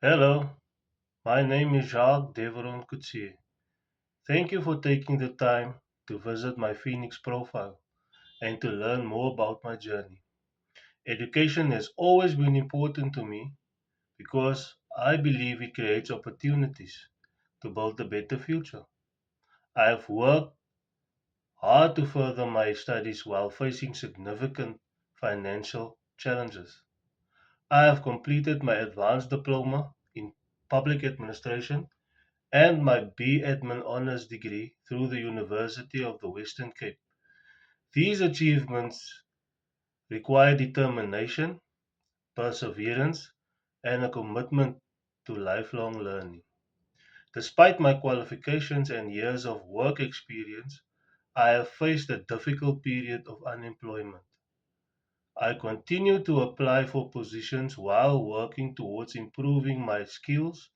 Hello, my name is Jacques Deveron Coetzee. Thank you for taking the time to visit my Phoenix profile and to learn more about my journey. Education has always been important to me because I believe it creates opportunities to build a better future. I have worked hard to further my studies while facing significant financial challenges. I have completed my advanced diploma in public administration and my B.Admin honors degree through the University of the Western Cape. These achievements require determination, perseverance, and a commitment to lifelong learning. Despite my qualifications and years of work experience, I have faced a difficult period of unemployment. I continue to apply for positions while working towards improving my skills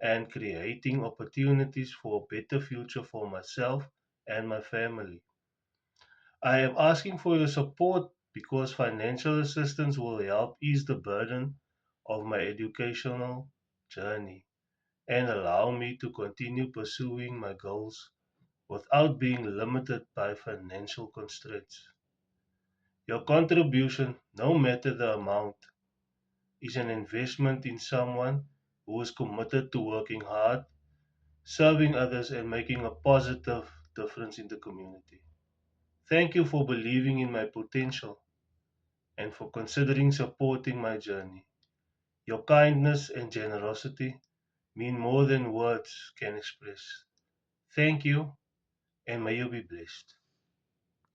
and creating opportunities for a better future for myself and my family. I am asking for your support because financial assistance will help ease the burden of my educational journey and allow me to continue pursuing my goals without being limited by financial constraints. Your contribution, no matter the amount, is an investment in someone who is committed to working hard, serving others, and making a positive difference in the community. Thank you for believing in my potential and for considering supporting my journey. Your kindness and generosity mean more than words can express. Thank you, and may you be blessed.